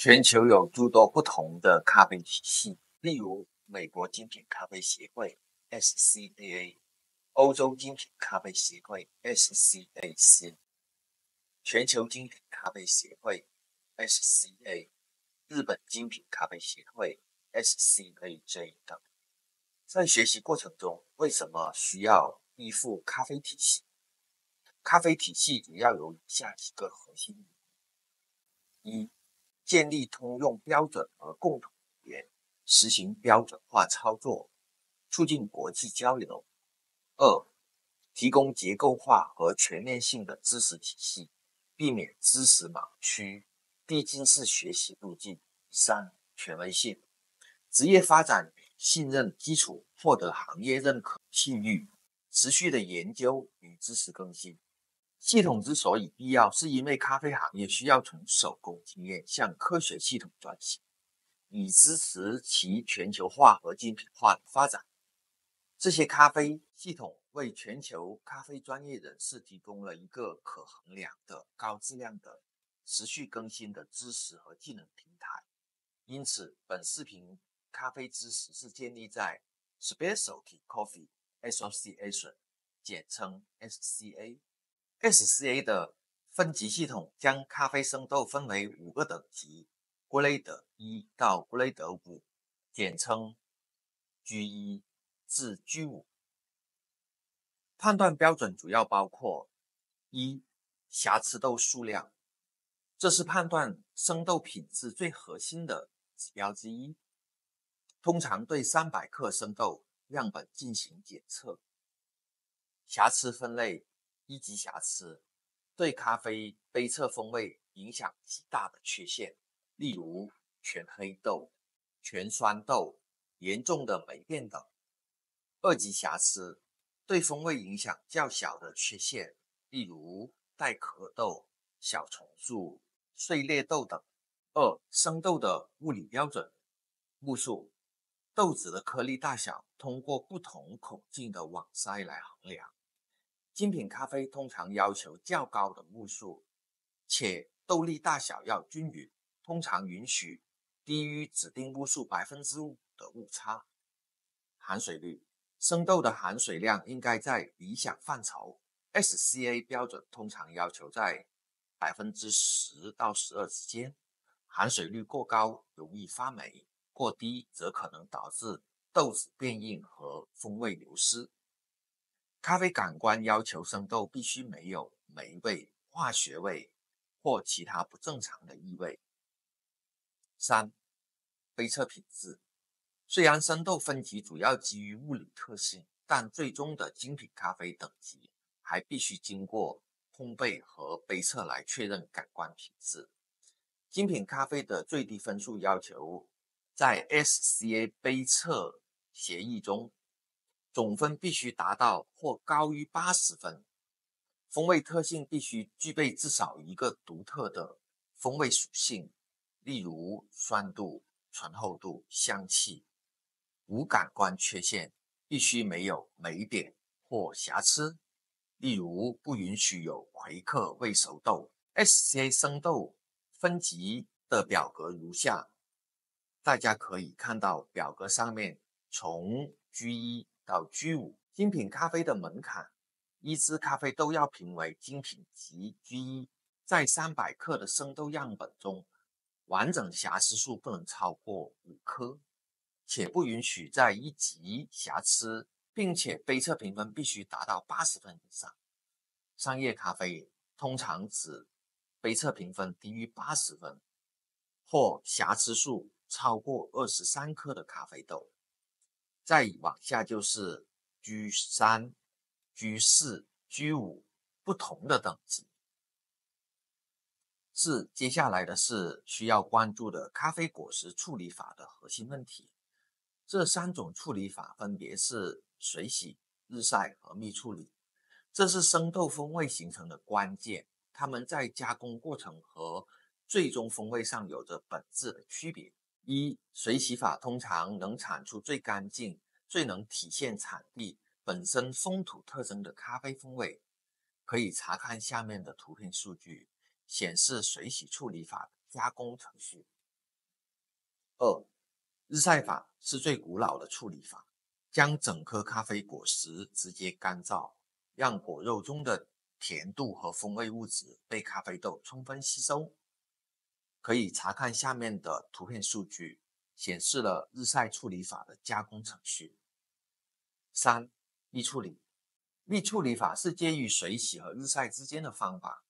全球有诸多不同的咖啡体系，例如美国精品咖啡协会 SCAA、欧洲精品咖啡协会 SCAC、全球精品咖啡协会 SCA、日本精品咖啡协会 SCAJ 等。在学习过程中，为什么需要依附咖啡体系？咖啡体系主要有以下几个核心理念：一、建立通用标准和共同语言，实行标准化操作，促进国际交流。二、提供结构化和全面性的知识体系，避免知识盲区，递进式学习路径。三、权威性，职业发展与信任基础，获得行业认可信誉，持续的研究与知识更新。系统之所以必要，是因为咖啡行业需要从手工经验向科学系统转型，以支持其全球化和精品化的发展。这些咖啡系统为全球咖啡专业人士提供了一个可衡量的、高质量的、持续更新的知识和技能平台。因此，本视频咖啡知识是建立在 Specialty Coffee Association， 简称 SCA。SCA 的分级系统将咖啡生豆分为5个等级 ，Grade 1到 Grade 5，简称 G1 至 G5。判断标准主要包括：一、瑕疵豆数量，这是判断生豆品质最核心的指标之一，通常对300克生豆样本进行检测。瑕疵分类：一级瑕疵，对咖啡杯测风味影响极大的缺陷，例如全黑豆、全酸豆、严重的霉变等。二级瑕疵，对风味影响较小的缺陷，例如带壳豆、小虫树、碎裂豆等。二、生豆的物理标准，目数，豆子的颗粒大小通过不同孔径的网筛来衡量。精品咖啡通常要求较高的目数，且豆粒大小要均匀，通常允许低于指定目数 5% 的误差。含水率，生豆的含水量应该在理想范畴， SCA 标准通常要求在 10% 到12% 之间。含水率过高容易发霉，过低则可能导致豆子变硬和风味流失。咖啡感官要求生豆必须没有霉味、化学味或其他不正常的异味。三、杯测品质，虽然生豆分级主要基于物理特性，但最终的精品咖啡等级还必须经过烘焙和杯测来确认感官品质。精品咖啡的最低分数要求在 SCA 杯测协议中，总分必须达到或高于80分，风味特性必须具备至少一个独特的风味属性，例如酸度、醇厚度、香气。无感官缺陷，必须没有霉点或瑕疵，例如不允许有葵克未熟豆。SCA 生豆分级的表格如下，大家可以看到表格上面从 G1 到 G5。精品咖啡的门槛，一支咖啡豆要评为精品级 G1， 在300克的生豆样本中，完整瑕疵数不能超过5颗，且不允许在一级瑕疵，并且杯测评分必须达到80分以上。商业咖啡通常指杯测评分低于80分或瑕疵数超过23克的咖啡豆。再往下就是 G3、G4、G5 不同的等级。接下来的是需要关注的咖啡果实处理法的核心问题。这3种处理法分别是水洗、日晒和密处理。这是生豆风味形成的关键，它们在加工过程和最终风味上有着本质的区别。一、水洗法通常能产出最干净、最能体现产地本身风土特征的咖啡风味。可以查看下面的图片数据，显示水洗处理法的加工程序。二、日晒法是最古老的处理法，将整颗咖啡果实直接干燥，让果肉中的甜度和风味物质被咖啡豆充分吸收。可以查看下面的图片数据，显示了日晒处理法的加工程序。3. 蜜处理。蜜处理法是介于水洗和日晒之间的方法，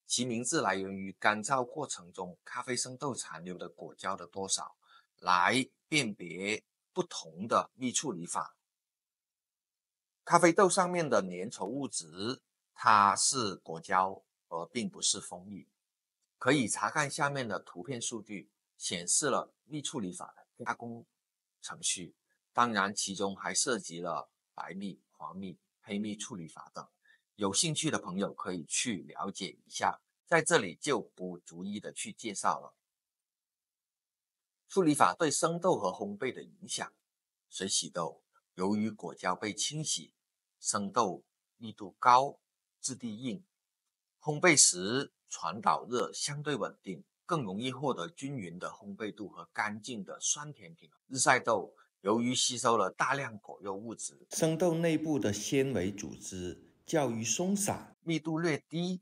其名字来源于干燥过程中咖啡生豆残留的果胶的多少，来辨别不同的蜜处理法。咖啡豆上面的粘稠物质，它是果胶，而并不是蜂蜜。可以查看下面的图片数据，显示了蜜处理法的加工程序，当然其中还涉及了白蜜、黄蜜、黑蜜处理法等。有兴趣的朋友可以去了解一下，在这里就不逐一的去介绍了。处理法对生豆和烘焙的影响。水洗豆，由于果胶被清洗，生豆密度高，质地硬，烘焙时传导热相对稳定，更容易获得均匀的烘焙度和干净的酸甜平衡。日晒豆由于吸收了大量果肉物质，生豆内部的纤维组织较于松散，密度略低，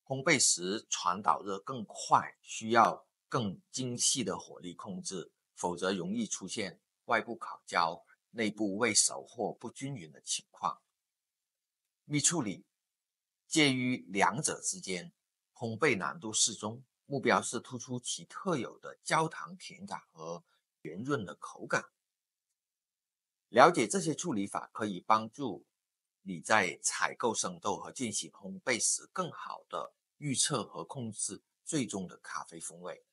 烘焙时传导热更快，需要更精细的火力控制，否则容易出现外部烤焦、内部未熟或不均匀的情况。蜜处理介于两者之间，烘焙难度适中，目标是突出其特有的焦糖甜感和圆润的口感。了解这些处理法可以帮助你在采购生豆和进行烘焙时更好的预测和控制最终的咖啡风味。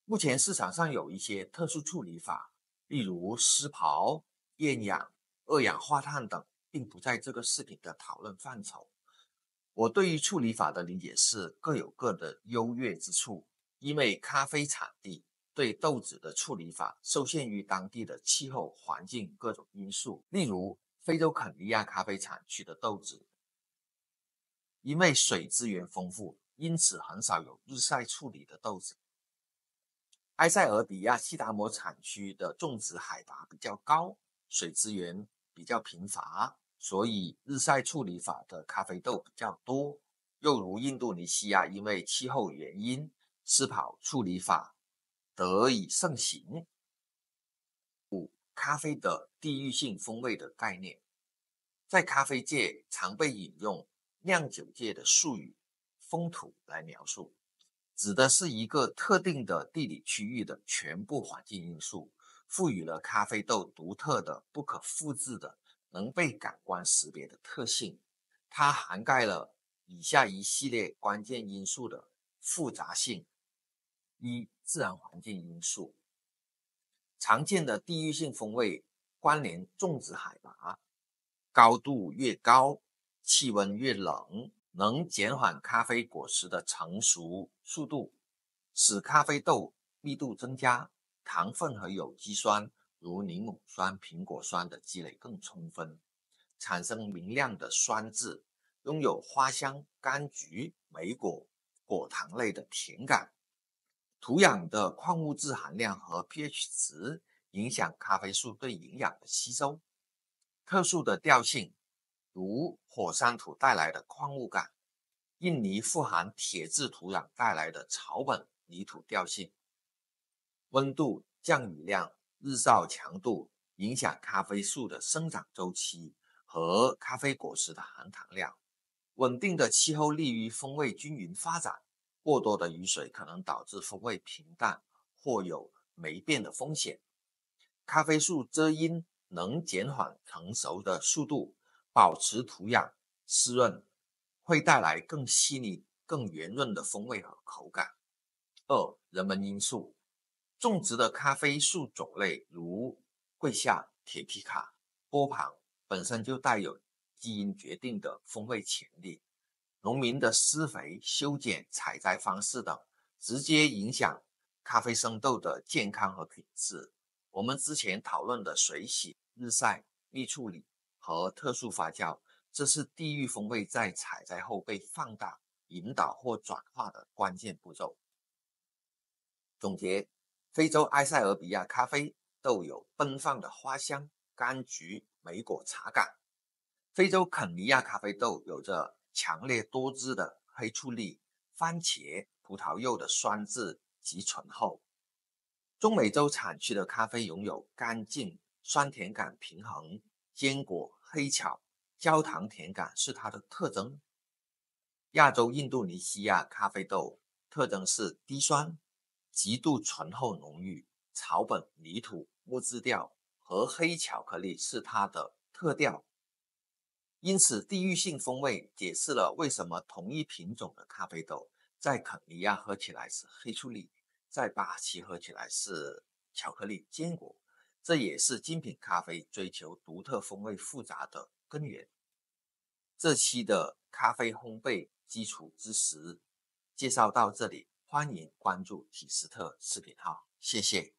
目前市场上有一些特殊处理法，例如湿刨、厌氧、二氧化碳等，并不在这个视频的讨论范畴。我对于处理法的理解是各有各的优越之处，因为咖啡产地对豆子的处理法受限于当地的气候环境各种因素，例如非洲肯尼亚咖啡产区的豆子，因为水资源丰富，因此很少有日晒处理的豆子。埃塞俄比亚西达摩产区的种植海拔比较高，水资源比较贫乏，所以日晒处理法的咖啡豆比较多。又如印度尼西亚因为气候原因，湿刨处理法得以盛行。5. 咖啡的地域性风味的概念。在咖啡界常被引用酿酒界的术语风土来描述，指的是一个特定的地理区域的全部环境因素，赋予了咖啡豆独特的、不可复制的、能被感官识别的特性。它涵盖了以下一系列关键因素的复杂性。一、自然环境因素。常见的地域性风味关联种植海拔，高度越高，气温越冷，能减缓咖啡果实的成熟速度，使咖啡豆密度增加，糖分和有机酸如柠檬酸、苹果酸的积累更充分，产生明亮的酸质，拥有花香、柑橘、莓果、果糖类的甜感。土壤的矿物质含量和 pH 值影响咖啡树对营养的吸收。特殊的调性，如火山土带来的矿物感，印尼富含铁质土壤带来的草本泥土调性。温度、降雨量、日照强度影响咖啡树的生长周期和咖啡果实的含糖量。稳定的气候利于风味均匀发展，过多的雨水可能导致风味平淡或有霉变的风险。咖啡树遮阴能减缓成熟的速度，保持土壤湿润，会带来更细腻、更圆润的风味和口感。2. 人文因素。种植的咖啡树种类如桂夏、铁皮卡、波旁本身就带有基因决定的风味潜力，农民的施肥、修剪、采摘方式等直接影响咖啡生豆的健康和品质。我们之前讨论的水洗、日晒、蜜处理和特殊发酵，这是地域风味在采摘后被放大、引导或转化的关键步骤。总结，非洲埃塞俄比亚咖啡豆有奔放的花香、柑橘、莓果茶感。非洲肯尼亚咖啡豆有着强烈多汁的黑醋栗、番茄、葡萄柚的酸质及醇厚。中美洲产区的咖啡拥有干净、酸甜感平衡，坚果、黑巧、焦糖甜感是它的特征。亚洲印度尼西亚咖啡豆特征是低酸、极度醇厚浓郁，草本、泥土、木质调和黑巧克力是它的特调。因此，地域性风味解释了为什么同一品种的咖啡豆在肯尼亚喝起来是黑醋栗，在巴西喝起来是巧克力坚果。这也是精品咖啡追求独特风味复杂的根源。这期的咖啡烘焙基础知识介绍到这里，欢迎关注体斯特视频号，谢谢。